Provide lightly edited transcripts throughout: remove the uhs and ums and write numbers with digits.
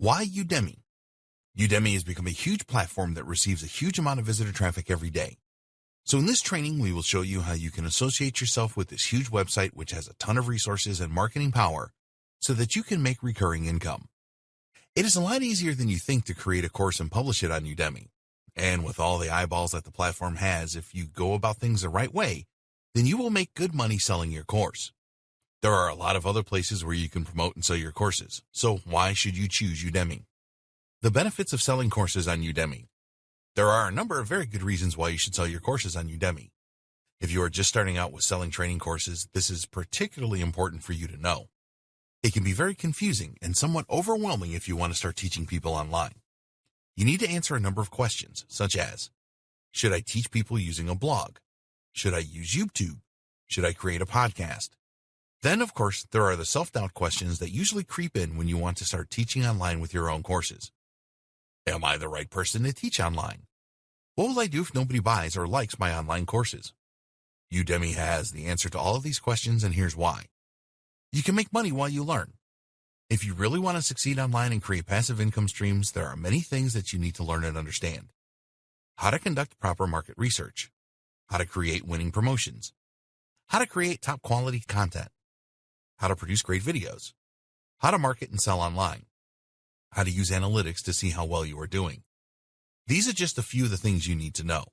Why Udemy? Udemy has become a huge platform that receives a huge amount of visitor traffic every day. So in this training, we will show you how you can associate yourself with this huge website which has a ton of resources and marketing power so that you can make recurring income. It is a lot easier than you think to create a course and publish it on Udemy. And with all the eyeballs that the platform has, if you go about things the right way, then you will make good money selling your course. There are a lot of other places where you can promote and sell your courses, so why should you choose Udemy? The benefits of selling courses on Udemy. There are a number of very good reasons why you should sell your courses on Udemy. If you are just starting out with selling training courses, this is particularly important for you to know. It can be very confusing and somewhat overwhelming if you want to start teaching people online. You need to answer a number of questions, such as, should I teach people using a blog? Should I use YouTube? Should I create a podcast? Then, of course, there are the self-doubt questions that usually creep in when you want to start teaching online with your own courses. Am I the right person to teach online? What will I do if nobody buys or likes my online courses? Udemy has the answer to all of these questions, and here's why. You can make money while you learn. If you really want to succeed online and create passive income streams, there are many things that you need to learn and understand. How to conduct proper market research. How to create winning promotions. How to create top quality content. How to produce great videos. How to market and sell online. How to use analytics to see how well you are doing. These are just a few of the things you need to know.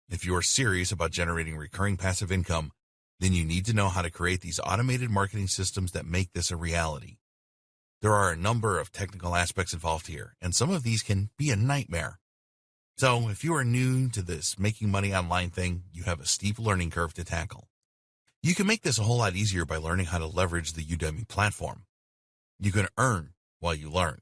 If you are serious about generating recurring passive income, then you need to know how to create these automated marketing systems that make this a reality. There are a number of technical aspects involved here, and some of these can be a nightmare. So if you are new to this making money online thing, you have a steep learning curve to tackle. You can make this a whole lot easier by learning how to leverage the Udemy platform. You can earn while you learn.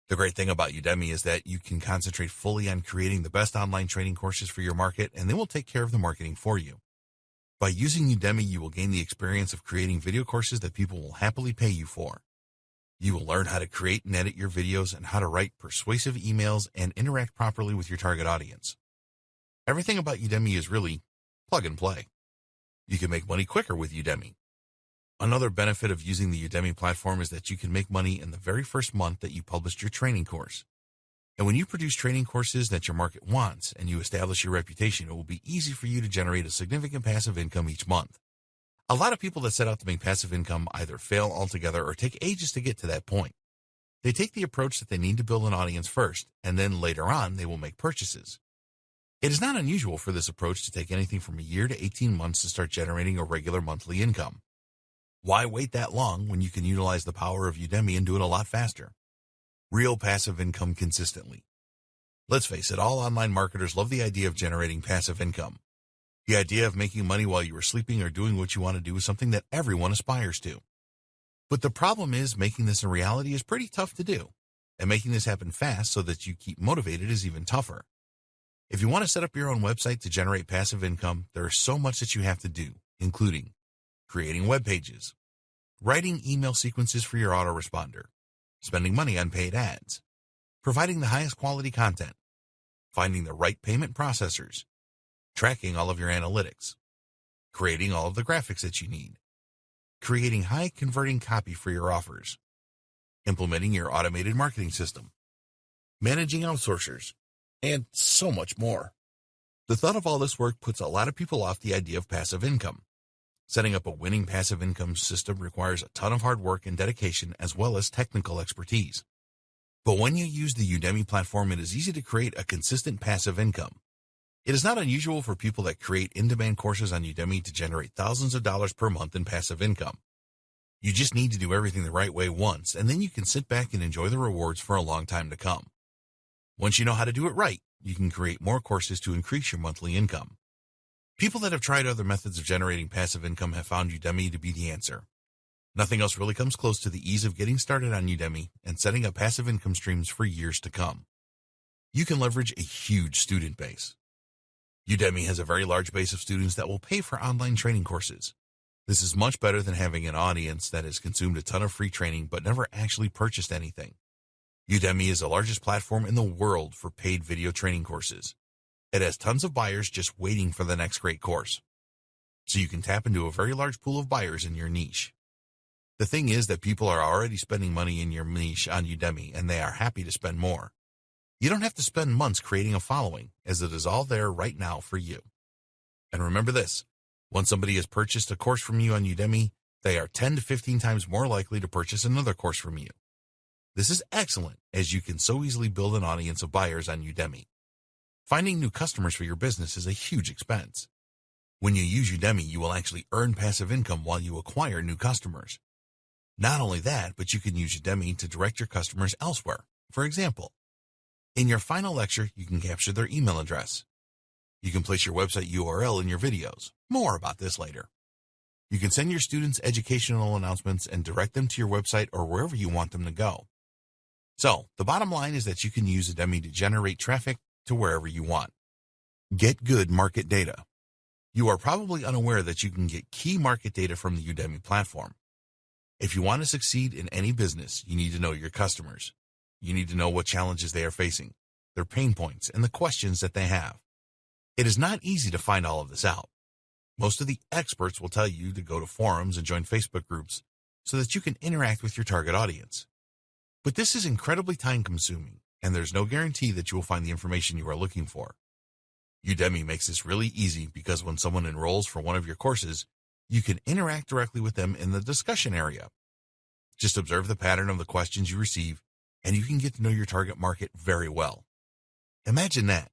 The great thing about Udemy is that you can concentrate fully on creating the best online training courses for your market, and they will take care of the marketing for you. By using Udemy, you will gain the experience of creating video courses that people will happily pay you for. You will learn how to create and edit your videos and how to write persuasive emails and interact properly with your target audience. Everything about Udemy is really plug and play. You can make money quicker with Udemy. Another benefit of using the Udemy platform is that you can make money in the very first month that you published your training course. And when you produce training courses that your market wants and you establish your reputation, it will be easy for you to generate a significant passive income each month. A lot of people that set out to make passive income either fail altogether or take ages to get to that point. They take the approach that they need to build an audience first, and then later on they will make purchases. It is not unusual for this approach to take anything from a year to 18 months to start generating a regular monthly income. Why wait that long when you can utilize the power of Udemy and do it a lot faster? Real passive income consistently. Let's face it, all online marketers love the idea of generating passive income. The idea of making money while you are sleeping or doing what you want to do is something that everyone aspires to. But the problem is making this a reality is pretty tough to do, and making this happen fast so that you keep motivated is even tougher. If you want to set up your own website to generate passive income, there is so much that you have to do, including creating web pages, writing email sequences for your autoresponder, spending money on paid ads, providing the highest quality content, finding the right payment processors, tracking all of your analytics, creating all of the graphics that you need, creating high-converting copy for your offers, implementing your automated marketing system, managing outsourcers, and so much more. The thought of all this work puts a lot of people off the idea of passive income. Setting up a winning passive income system requires a ton of hard work and dedication as well as technical expertise. But when you use the Udemy platform, it is easy to create a consistent passive income. It is not unusual for people that create in-demand courses on Udemy to generate thousands of dollars per month in passive income. You just need to do everything the right way once, and then you can sit back and enjoy the rewards for a long time to come. Once you know how to do it right, you can create more courses to increase your monthly income. People that have tried other methods of generating passive income have found Udemy to be the answer. Nothing else really comes close to the ease of getting started on Udemy and setting up passive income streams for years to come. You can leverage a huge student base. Udemy has a very large base of students that will pay for online training courses. This is much better than having an audience that has consumed a ton of free training but never actually purchased anything. Udemy is the largest platform in the world for paid video training courses. It has tons of buyers just waiting for the next great course. So you can tap into a very large pool of buyers in your niche. The thing is that people are already spending money in your niche on Udemy, and they are happy to spend more. You don't have to spend months creating a following, as it is all there right now for you. And remember this, once somebody has purchased a course from you on Udemy, they are 10 to 15 times more likely to purchase another course from you. This is excellent, as you can so easily build an audience of buyers on Udemy. Finding new customers for your business is a huge expense. When you use Udemy, you will actually earn passive income while you acquire new customers. Not only that, but you can use Udemy to direct your customers elsewhere. For example, in your final lecture, you can capture their email address. You can place your website URL in your videos. More about this later. You can send your students educational announcements and direct them to your website or wherever you want them to go. So, the bottom line is that you can use Udemy to generate traffic to wherever you want. Get good market data. You are probably unaware that you can get key market data from the Udemy platform. If you want to succeed in any business, you need to know your customers. You need to know what challenges they are facing, their pain points, and the questions that they have. It is not easy to find all of this out. Most of the experts will tell you to go to forums and join Facebook groups so that you can interact with your target audience. But this is incredibly time-consuming, and there's no guarantee that you will find the information you are looking for. Udemy makes this really easy because when someone enrolls for one of your courses, you can interact directly with them in the discussion area. Just observe the pattern of the questions you receive, and you can get to know your target market very well. Imagine that.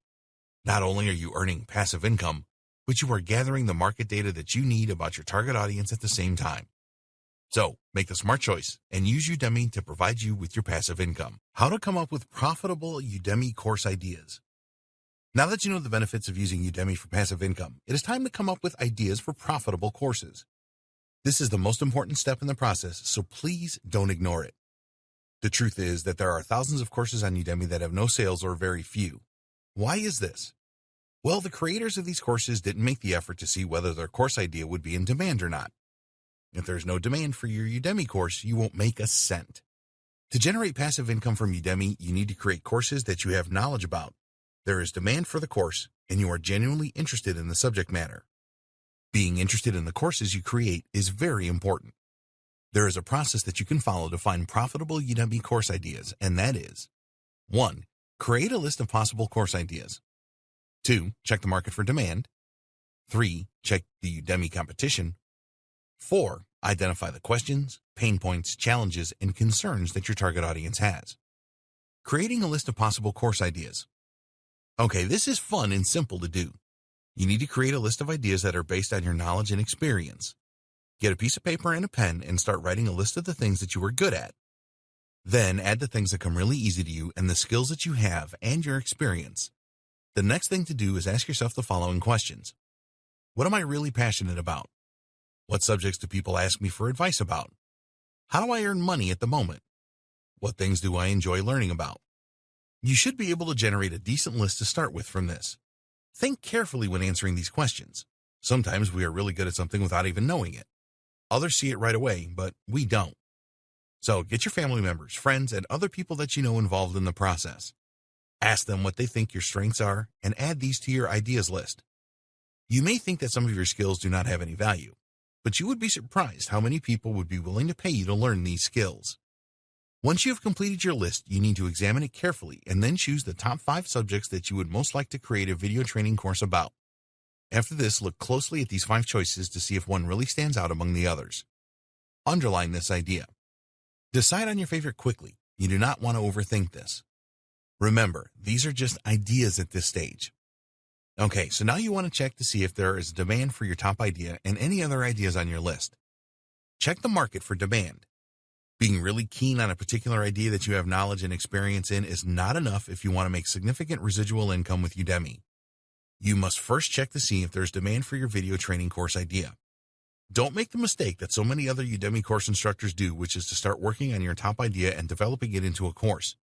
Not only are you earning passive income, but you are gathering the market data that you need about your target audience at the same time. So, make the smart choice and use Udemy to provide you with your passive income. How to come up with profitable Udemy course ideas. Now that you know the benefits of using Udemy for passive income, it is time to come up with ideas for profitable courses. This is the most important step in the process, so please don't ignore it. The truth is that there are thousands of courses on Udemy that have no sales or very few. Why is this? Well, the creators of these courses didn't make the effort to see whether their course idea would be in demand or not. If there's no demand for your Udemy course, you won't make a cent. To generate passive income from Udemy, you need to create courses that you have knowledge about. There is demand for the course, and you are genuinely interested in the subject matter. Being interested in the courses you create is very important. There is a process that you can follow to find profitable Udemy course ideas, and that is 1. Create a list of possible course ideas. 2. Check the market for demand. 3. Check the Udemy competition. 4. Identify the questions, pain points, challenges, and concerns that your target audience has. Creating a list of possible course ideas. Okay, this is fun and simple to do. You need to create a list of ideas that are based on your knowledge and experience. Get a piece of paper and a pen and start writing a list of the things that you are good at. Then add the things that come really easy to you and the skills that you have and your experience. The next thing to do is ask yourself the following questions. What am I really passionate about? What subjects do people ask me for advice about? How do I earn money at the moment? What things do I enjoy learning about? You should be able to generate a decent list to start with from this. Think carefully when answering these questions. Sometimes we are really good at something without even knowing it. Others see it right away, but we don't. So get your family members, friends, and other people that you know involved in the process. Ask them what they think your strengths are and add these to your ideas list. You may think that some of your skills do not have any value, but you would be surprised how many people would be willing to pay you to learn these skills. Once you have completed your list, you need to examine it carefully and then choose the top 5 subjects that you would most like to create a video training course about. After this, look closely at these 5 choices to see if one really stands out among the others. Underline this idea. Decide on your favorite quickly. You do not want to overthink this. Remember, these are just ideas at this stage. Okay, so now you want to check to see if there is demand for your top idea and any other ideas on your list. Check the market for demand. Being really keen on a particular idea that you have knowledge and experience in is not enough if you want to make significant residual income with Udemy. You must first check to see if there's demand for your video training course idea. Don't make the mistake that so many other Udemy course instructors do, which is to start working on your top idea and developing it into a course.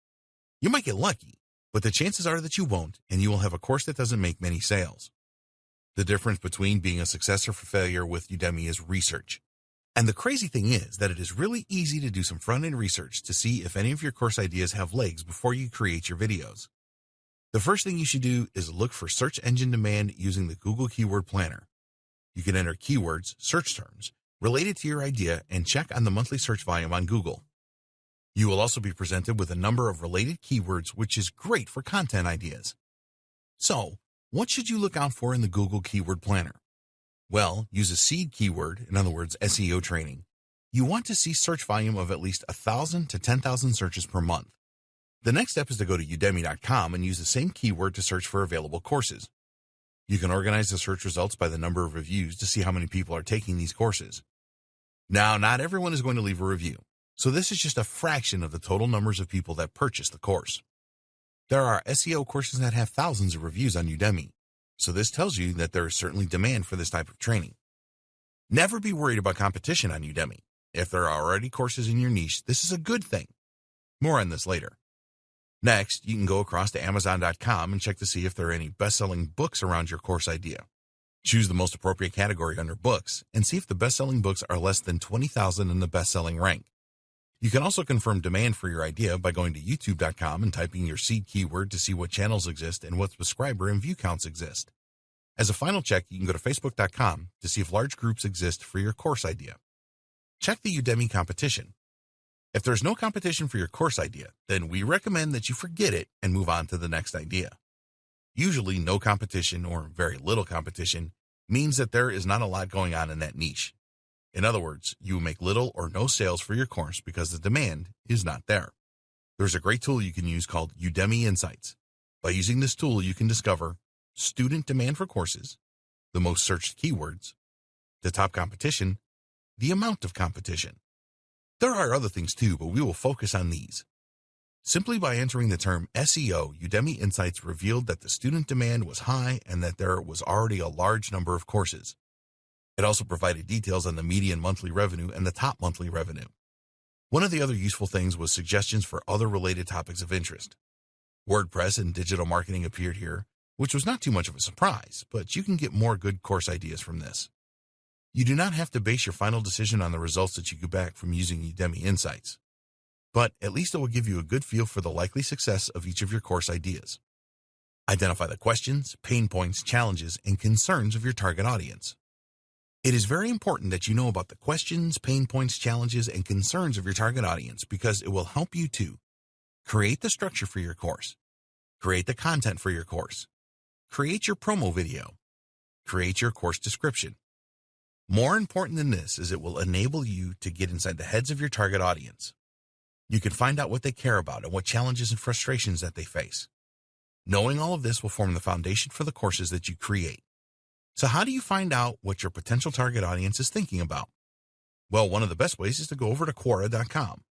You might get lucky, but the chances are that you won't, and you will have a course that doesn't make many sales. The difference between being a success or failure with Udemy is research. And the crazy thing is that it is really easy to do some front-end research to see if any of your course ideas have legs before you create your videos. The first thing you should do is look for search engine demand using the Google Keyword Planner. You can enter keywords, search terms, related to your idea and check on the monthly search volume on Google. You will also be presented with a number of related keywords, which is great for content ideas. So, what should you look out for in the Google Keyword Planner? Well, use a seed keyword, in other words, SEO training. You want to see search volume of at least 1,000 to 10,000 searches per month. The next step is to go to udemy.com and use the same keyword to search for available courses. You can organize the search results by the number of reviews to see how many people are taking these courses. Now, not everyone is going to leave a review, so this is just a fraction of the total numbers of people that purchase the course. There are SEO courses that have thousands of reviews on Udemy, so this tells you that there is certainly demand for this type of training. Never be worried about competition on Udemy. If there are already courses in your niche, this is a good thing. More on this later. Next, you can go across to Amazon.com and check to see if there are any best-selling books around your course idea. Choose the most appropriate category under books and see if the best-selling books are less than 20,000 in the best-selling rank. You can also confirm demand for your idea by going to YouTube.com and typing your seed keyword to see what channels exist and what subscriber and view counts exist. As a final check, you can go to Facebook.com to see if large groups exist for your course idea. Check the Udemy competition. If there's no competition for your course idea, then we recommend that you forget it and move on to the next idea. Usually, no competition or very little competition means that there is not a lot going on in that niche. In other words, you will make little or no sales for your course because the demand is not there. There's a great tool you can use called Udemy Insights. By using this tool, you can discover student demand for courses, the most searched keywords, the top competition, the amount of competition. There are other things too, but we will focus on these. Simply by entering the term SEO, Udemy Insights revealed that the student demand was high and that there was already a large number of courses. It also provided details on the median monthly revenue and the top monthly revenue. One of the other useful things was suggestions for other related topics of interest. WordPress and digital marketing appeared here, which was not too much of a surprise, but you can get more good course ideas from this. You do not have to base your final decision on the results that you get back from using Udemy Insights, but at least it will give you a good feel for the likely success of each of your course ideas. Identify the questions, pain points, challenges, and concerns of your target audience. It is very important that you know about the questions, pain points, challenges, and concerns of your target audience because it will help you to create the structure for your course, create the content for your course, create your promo video, create your course description. More important than this is it will enable you to get inside the heads of your target audience. You can find out what they care about and what challenges and frustrations that they face. Knowing all of this will form the foundation for the courses that you create. So how do you find out what your potential target audience is thinking about? Well, one of the best ways is to go over to coursera.com.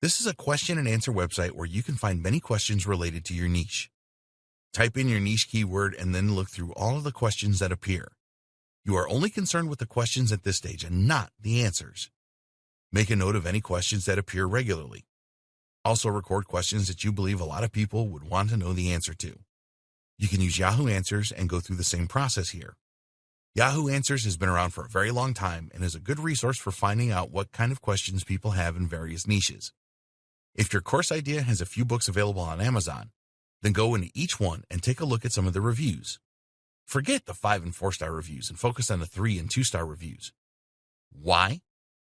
This is a question and answer website where you can find many questions related to your niche. Type in your niche keyword and then look through all of the questions that appear. You are only concerned with the questions at this stage and not the answers. Make a note of any questions that appear regularly. Also record questions that you believe a lot of people would want to know the answer to. You can use Yahoo Answers and go through the same process here. Yahoo Answers has been around for a very long time and is a good resource for finding out what kind of questions people have in various niches. If your course idea has a few books available on Amazon, then go into each one and take a look at some of the reviews. Forget the 5- and 4-star reviews and focus on the 3- and 2-star reviews. Why?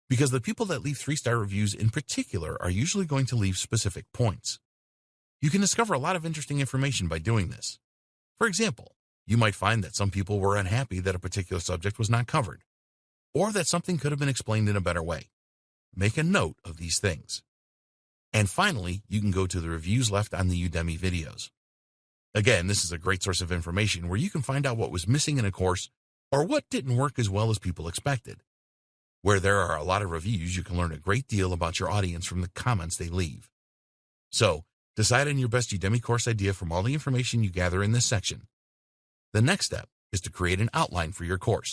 Because the people that leave 3-star reviews in particular are usually going to leave specific points. You can discover a lot of interesting information by doing this. For example, you might find that some people were unhappy that a particular subject was not covered, or that something could have been explained in a better way. Make a note of these things. And finally, you can go to the reviews left on the Udemy videos. Again, this is a great source of information where you can find out what was missing in a course or what didn't work as well as people expected. Where there are a lot of reviews, you can learn a great deal about your audience from the comments they leave. So, decide on your best Udemy course idea from all the information you gather in this section. The next step is to create an outline for your course.